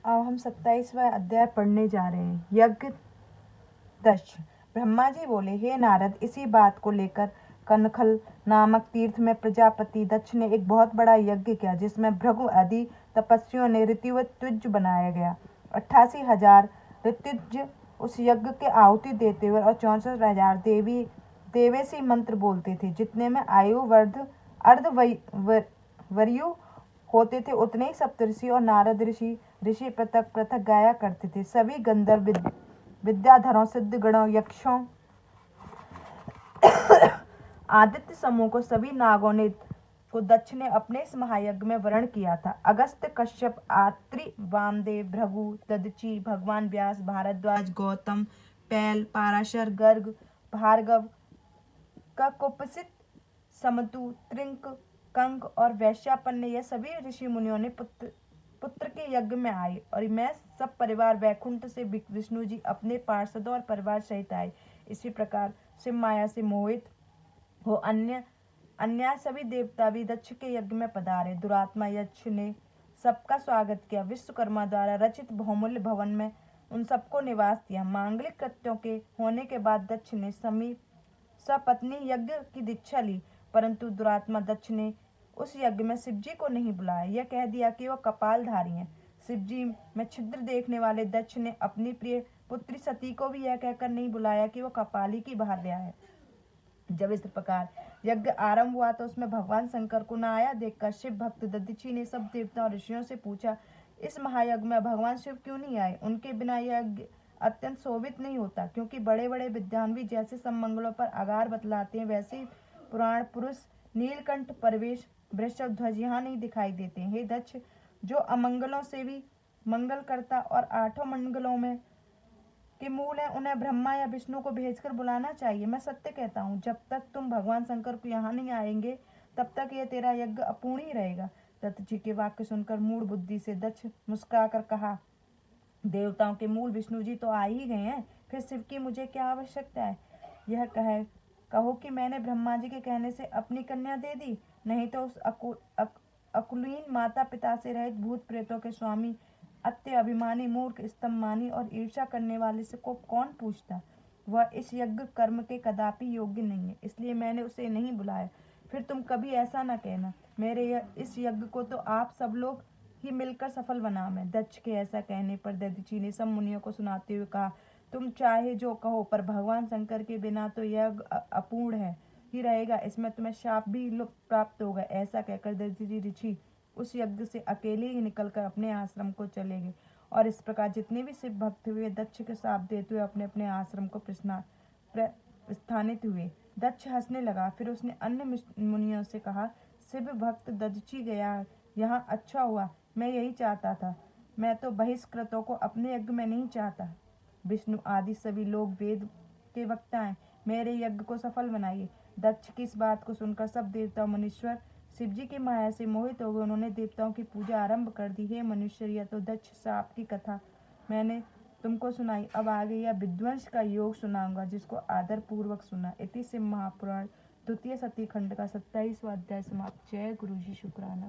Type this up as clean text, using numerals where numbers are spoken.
अब हम 27वां अध्याय पढ़ने जा रहे हैं। यज्ञ दक्ष। ब्रह्मा जी बोले, हे नारद, इसी बात को लेकर कनखल नामक तीर्थ में प्रजापति दक्ष ने एक बहुत बड़ा यज्ञ किया, जिसमें भृगु आदि तपस्वियों ने ऋत्विज बनाया गया। 88,000 ऋत्विज उस यज्ञ के आहुति देते हुए और 64,000 देवेशी मंत्र बोलते थे। जितने में आयु वर्ध अर्धवर्यु होते थे, उतने ही सप्तऋषि और नारद ऋषि ऋषि पृथक पृथक गाया करते थे। सभी गंधर्व विद्याधरों, सिद्धगणों, यक्षों, आदित्य समूह को सभी नागों ने को दक्ष ने अपने इस महायज्ञ में वर्ण किया था। अगस्त्य, कश्यप, आत्रि, वामदेव, भृगु, दधीचि, भगवान व्यास, भारद्वाज, गौतम, पैल, पाराशर, गर्ग, भार्गव, ककुपसित, समतु, त्रिंक, कंक और वैश्यापन, यह सभी ऋषि मुनियों ने पुत्र के यज्ञ में आए, और मैं सब परिवार वैकुंठ से विष्णु जी अपने पार्षदों और परिवार सहित आए। इसी प्रकार शिव माया से मोहित हो अन्य सभी देवता भी दक्ष के यज्ञ में पधारे। दुरात्मा यक्ष ने सबका स्वागत किया। विश्वकर्मा द्वारा रचित बहुमूल्य भवन में उन सबको निवास दिया। मांगलिक कृत्यों के होने के बाद दक्ष ने सपत्नी यज्ञ की दीक्षा ली, परंतु दुरात्मा दक्ष ने उस यज्ञ में शिवजी को नहीं बुलाया। यह कह दिया कि वह कपालधारी हैं। शिवजी में छिद्र देखने वाले दक्ष ने अपनी प्रिय पुत्री सती को भी यह कहकर नहीं बुलाया कि वह कपाली की भार्या है। जब इस प्रकार यज्ञ आरंभ हुआ तो उसमें भगवान शंकर को न आया देखकर शिव भक्त दधीचि ने सब देवताओं और ऋषियों से पूछा, इस महायज्ञ में भगवान शिव क्यों नहीं आए? उनके बिना यज्ञ अत्यंत शोभित नहीं होता, क्योंकि बड़े बड़े विद्वान जैसे सब मंगलों पर आगार बतलाते हैं, वैसे ही पुराण पुरुष नीलकंठ, परवेश, वृषभ ध्वज यहाँ नहीं दिखाई देते। हे दक्ष, जो अमंगलों से भी मंगल करता और 8 मंगलों में के मूल है, उन्हें ब्रह्मा या विष्णु को भेजकर बुलाना चाहिए। मैं सत्य कहता हूँ, जब तक तुम भगवान शंकर को यहाँ नहीं आएंगे, तब तक यह तेरा यज्ञ अपूर्ण ही रहेगा। दत्त जी के वाक्य सुनकर मूढ़ बुद्धि से दक्ष मुस्कुराकर कहा, देवताओं के मूल विष्णु जी तो आ ही गए हैं, फिर शिव की मुझे क्या आवश्यकता है? यह कहो कि मैंने ब्रह्मा जी के कहने से अपनी कन्या दे दी, नहीं तो उस अकुलीन माता पिता से रहित भूत प्रेतों के स्वामी, अत्य अभिमानी, मूर्ख, स्तम्भमानी और ईर्ष्या करने वाले से को कौन पूछता? वह इस यज्ञ कर्म के कदापि योग्य नहीं है, इसलिए मैंने उसे नहीं बुलाया। फिर तुम कभी ऐसा न कहना, मेरे इस यज्ञ को तो आप सब लोग ही मिलकर सफल बना। में दक्ष के ऐसा कहने पर दधीचि ने सब मुनियों को सुनाते हुए कहा, तुम चाहे जो कहो, पर भगवान शंकर के बिना तो यज्ञ अपूर्ण है ही रहेगा, इसमें तुम्हें शाप भी प्राप्त होगा। ऐसा कहकर दधीचि ऋषि उस यज्ञ से अकेले ही निकलकर अपने आश्रम को चले गए, और इस प्रकार जितने भी शिव भक्त हुए दक्ष के शाप देते हुए अपने अपने आश्रम को प्रस्थानित हुए। दक्ष हंसने लगा। फिर उसने अन्य मुनियों से कहा, शिव भक्त दधीचि गया यहाँ, अच्छा हुआ, मैं यही चाहता था। मैं तो बहिष्कृतों को अपने यज्ञ में नहीं चाहता। विष्णु आदि सभी लोग वेद के वक्ता हैं, मेरे यज्ञ को सफल बनाइए। दक्ष की इस बात को सुनकर सब देवता मनुष्य शिवजी की माया से मोहित हो गए। उन्होंने देवताओं की पूजा आरंभ कर दी। हे मनुष्य, यह तो दक्ष शाप की कथा मैंने तुमको सुनाई। अब आगे यह विध्वंस का योग सुनाऊंगा, जिसको आदर पूर्वक सुना। इति शिव महापुराण द्वितीय सती खंड का 27वां अध्याय समाप्त। जय गुरु जी, शुक्राना।